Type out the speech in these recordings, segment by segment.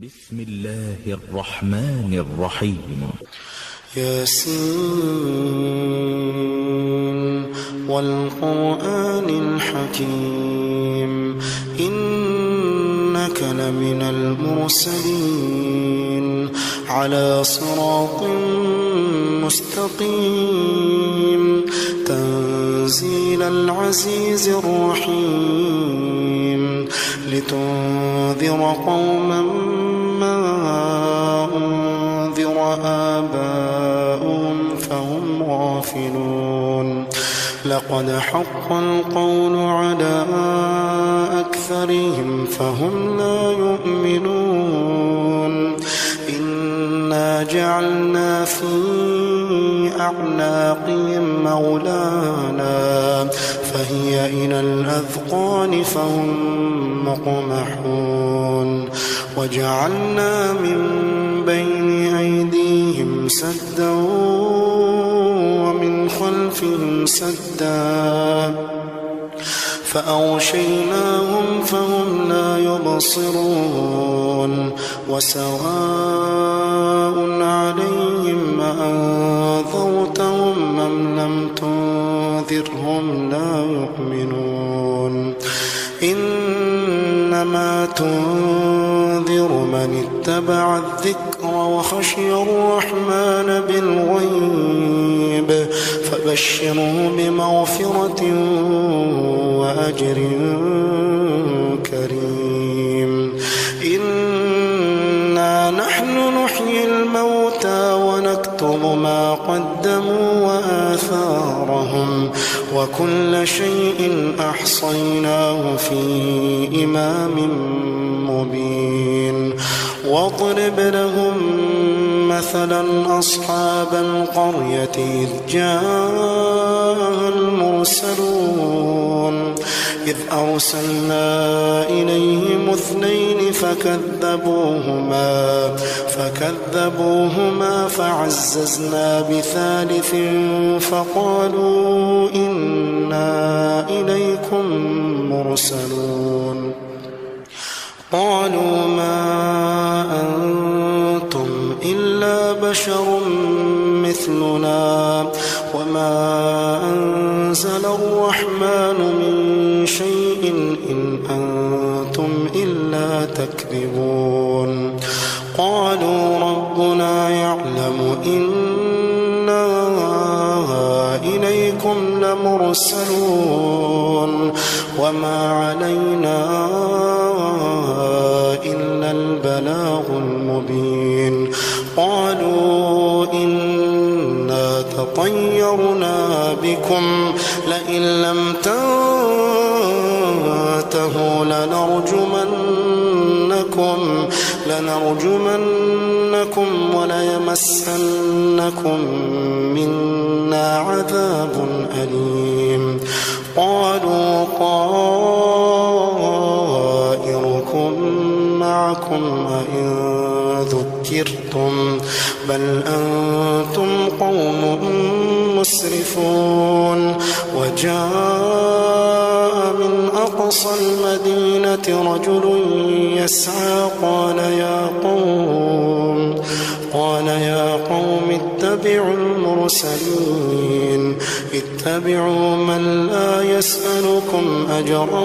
بسم الله الرحمن الرحيم. ياسين والقرآن الحكيم إنك لمن المرسلين على صراط مستقيم تنزيل العزيز الرحيم لتنذر قوما ما أنذر آباؤهم فهم غافلون لقد حق القول على أكثرهم فهم لا يؤمنون إنا جعلنا في أعناقهم أغلالا فهي إلى الأذقان فهم مقمحون وجعلنا من بين أيديهم سدا ومن خلفهم سدا فأغشيناهم فهم لا يبصرون وسواء عليهم أأنذرتهم أم لم تنذرهم لا يؤمنون إنما تنذر من اتبع الذكر وخشي الرحمن بالغيب فبشره بمغفرة وأجر كريم إنا نحن نحيي الموتى ونكتب ما قدموا وآثارهم وكل شيء أحصيناه في إمام مبين واضرب لهم مثلا أصحاب القرية إذ جاء المرسلون إذ أرسلنا إليهم اثنين فكذبوهما فعززنا بثالث فقالوا إنا إليكم مرسلون قالوا ما أنتم إلا بشر مثلنا وما أنزل الرحمن من شيء إن أنتم إلا تكذبون قالوا ربنا يعلم إنا إليكم لمرسلون وما علينا إلا البلاغ المبين قالوا إنا تطيرنا بكم لئن لم تنتهوا لنرجمنكم وليمسنكم منا عذاب أليم قالوا طائركم معكم أئن ذكرتم بل أنتم قوم مسرفون وجاء من أقصى المدينة رجل يسعى قال يا قوم اتبعوا المرسلين اتبعوا من لا يسألكم أجرا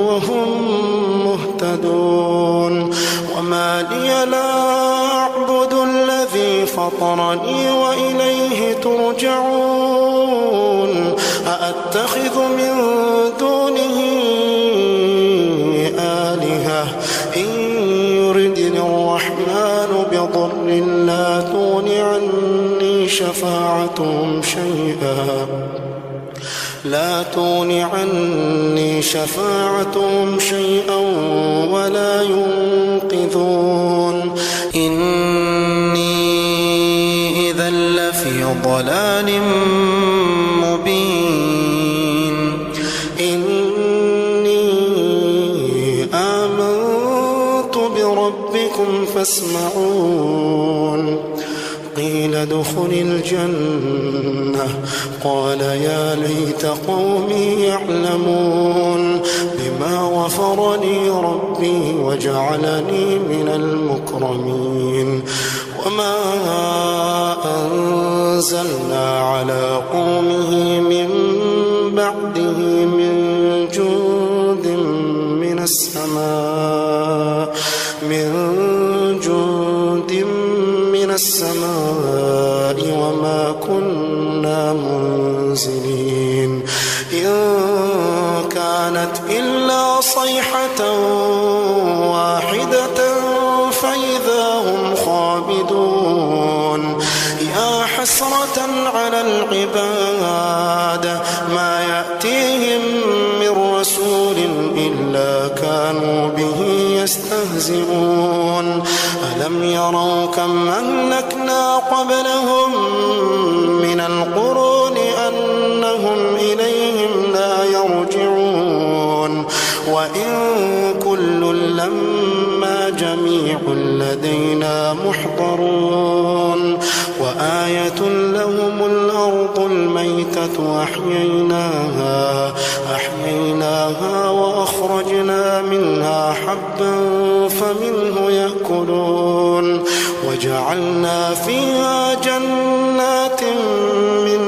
وهم مهتدون وما لي لا أعبد الذي فطرني وإليه ترجعون أأتخذ من دونه آلهة إن يردني الرحمن بضر لا تغن عني شفاعتهم شيئا ولا ينقذون إني إذا لفي ضلال مبين إني آمنت بربكم فاسمعون قيل ادخل الجنة قال يا ليت قومي يعلمون بما غفر لي ربي وجعلني من المكرمين وما أنزلنا على قومه من بعده من جند من السماء وما كنا منزلين إن كانت إلا صيحة واحدة فإذا هم خامدون يا حسرة على العباد ما يأتيهم من رسول إلا كانوا به يستهزئون ألم يروا كم أهلكنا قبلهم من القرون أنهم إليهم لا يرجعون وإن كل لما جميع لدينا محضرون وآية لهم الأرض الميتة أحييناها وأخرجنا منها حبا فمنه يأكلون وجعلنا فيها جنات من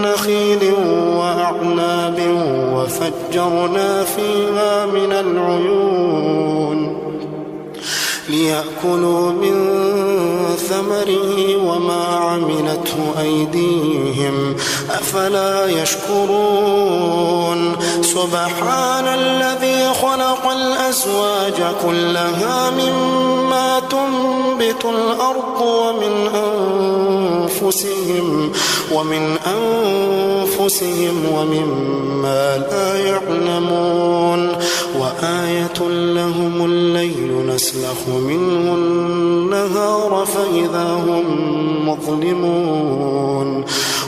نخيل وأعناب وفجرنا فيها من العيون ليأكلوا من ثمره وما عملته أيديهم أفلا يشكرون سبحان الذي خلق الأزواج كلها مما تنبت الأرض ومن أنفسهم ومما لا يعلمون وآية لهم الليل نسلخ منه النهار فإذا هم مظلمون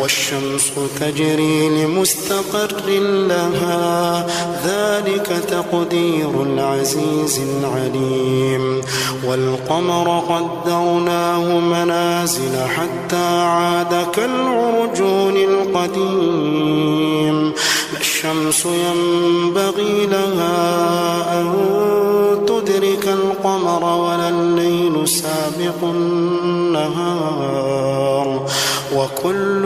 والشمس تجري لمستقر لها ذلك تقدير العزيز العليم والقمر قدرناه منازل حتى عاد كالعرجون القديم لا الشمس ينبغي لها أن تدرك القمر ولا الليل سابق النهار وكل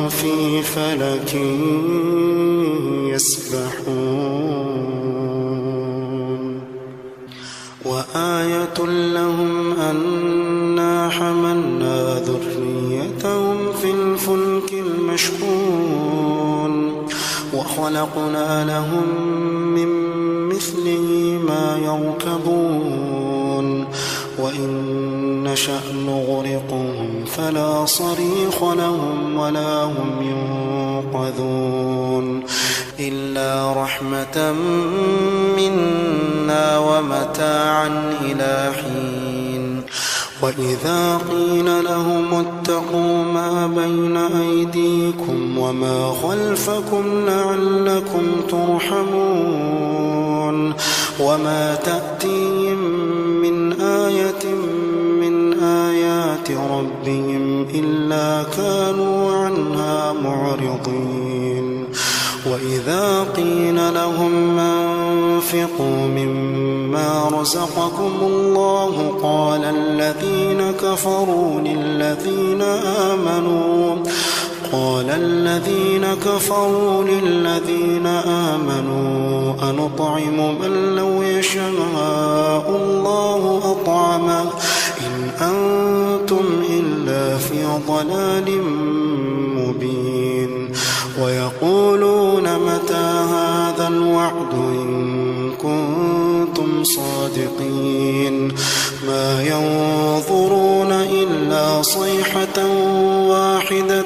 في فلك يسبحون وآية لهم أنا حملنا ذريتهم في الفلك المشحون وخلقنا لهم من مثله ما يركبون وإن نشأ نغرقهم فلا صريخ لهم ولا هم ينقذون إلا رحمة منا ومتاعا إلى حين وإذا قيل لهم اتقوا ما بين أيديكم وما خلفكم لعلكم ترحمون وما تأتيهم من آية من آيات ربهم إلا كانوا عنها معرضين وإذا قيل لهم أنفقوا مما رزقكم الله قال الذين كفروا للذين آمنوا أنطعم من لو يشاء الله أطعمه إن أنتم إلا في ضلال مبين ويقولون متى هذا الوعد إن كنتم صادقين ما ينظرون إلا صيحة واحدة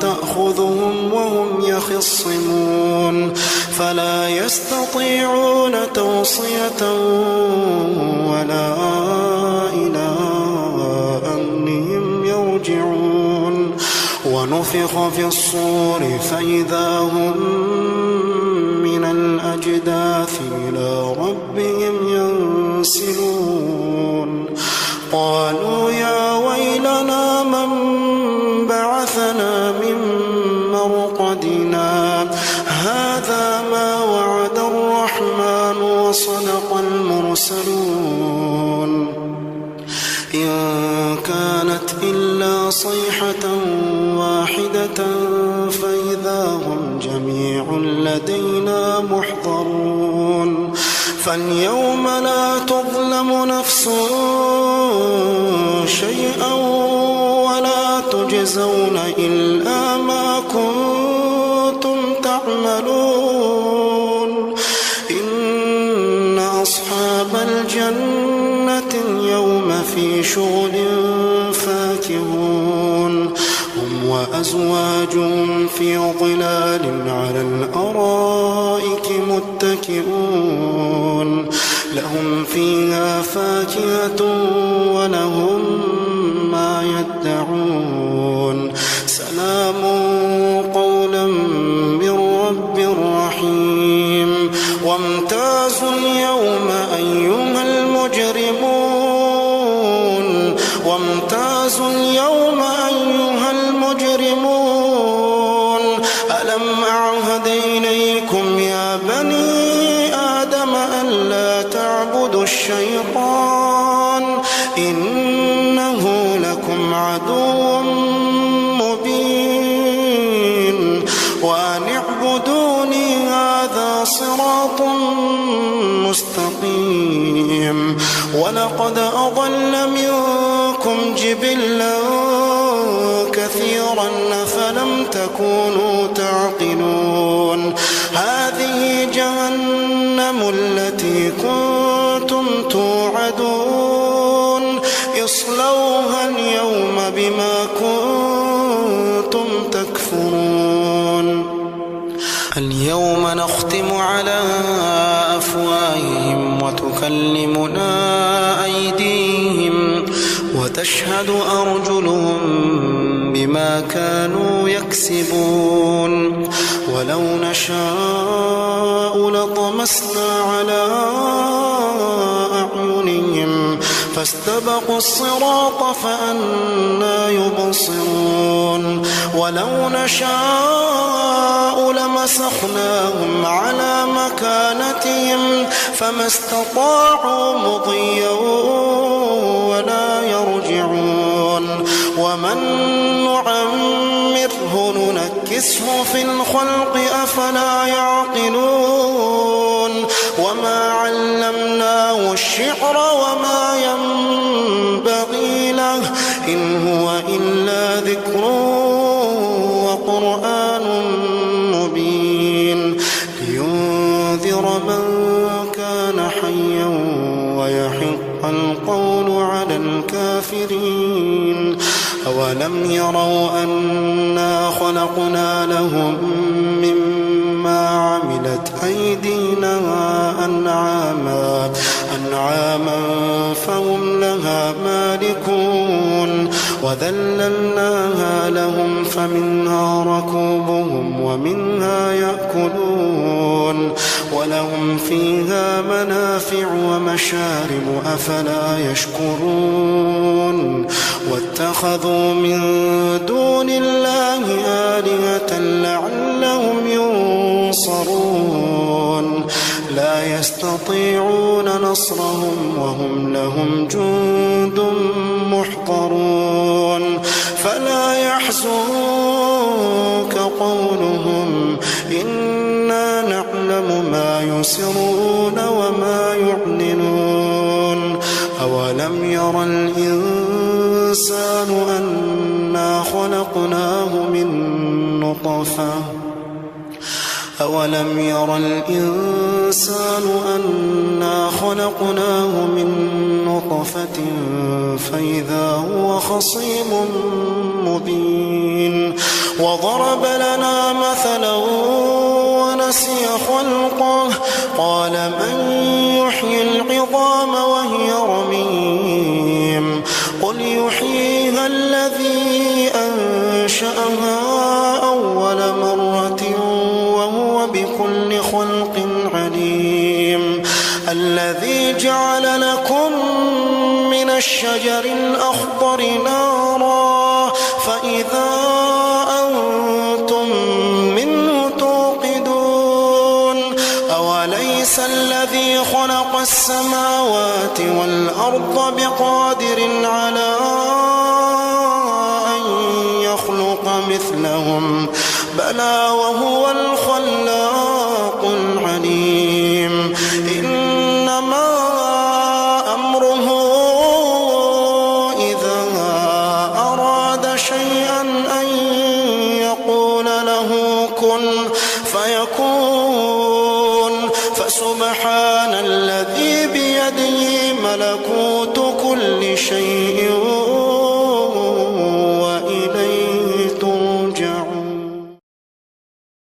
تأخذهم وهم يخصمون فلا يستطيعون توصية ولا إلى أهلهم يرجعون ونفخ في الصور فإذا هم من الأجداث إلى ربهم ينسلون قالوا يا ويلنا كانت إلا صيحة واحدة فإذا هم جميع لدينا محضرون فاليوم لا تظلم نفس شيئا ولا تجزون إلا ما كنتم تعملون إن أصحاب الجنة اليوم في شغل فاكهون هم وأزواجهم في ظلال على الأرائك متكئون لهم فيها فاكهة ولهم ما يدعون سلام قولا من رب رحيم وامتازوا اليوم أيها المجرمون وامتازوا اليوم أيها المجرمون ألم أعهد إليكم يا بني آدم ألا تعبدوا الشيطان إنه لكم عدو مبين وأن اعبدوني هذا صراط مستقيم ولقد أضل منكم جبلا كثيرا فلم تكونوا تعقلون هذه جهنم التي كنتم توعدون اصلوها اليوم بما كنتم تكفرون اليوم نختم على أفواههم وتكلمنا أيديهم وتشهد أرجلهم بما كانوا يكسبون ولو نشاء لطمسنا على أعينهم فاستبقوا الصراط فأنى يبصرون ولو نشاء لمسخناهم على مكانتهم فما استطاعوا مضيا ولا يرجعون ومن نعمره ننكسه في الخلق أفلا يعقلون وما علمناه الشعر وما ينبغي له إن هو إلا ذكر وقرآن مبين لينذر من كان حيا ويحق القول على الكافرين أولم يروا أنا خلقنا لهم مما عملت أيدينا أنعاما فهم لها مالكون وذللناها لهم فمنها ركوبهم ومنها يأكلون ولهم فيها منافع ومشارب أفلا يشكرون واتخذوا من دون الله آلهة لعلهم ينصرون لا يستطيعون نصرهم وهم لهم جند محضرون فلا يحزنك قولهم إنا نعلم ما يسرون وما يعلنون أولم ير الإنسان أنا خلقناه من نطفة أولم ير الإنسان أنا خلقناه من نطفة فإذا هو خصيم مبين وضرب لنا مثلا ونسي خلقه قال من يحيي العظام وهي رميم قل يحييها الذي أنشأها أول مرة وهو بكل خلق عليم الذي جعل لكم من الشجر الأخضر نارا فإذا أنتم منه توقدون أوليس الذي خلق السماوات والأرض بقادر على ألا وهو الخلاق العليم إنما أمره إذا أراد شيئا أن يقول له كن فيكون فسبحان الذي بيده ملكوت كل شيء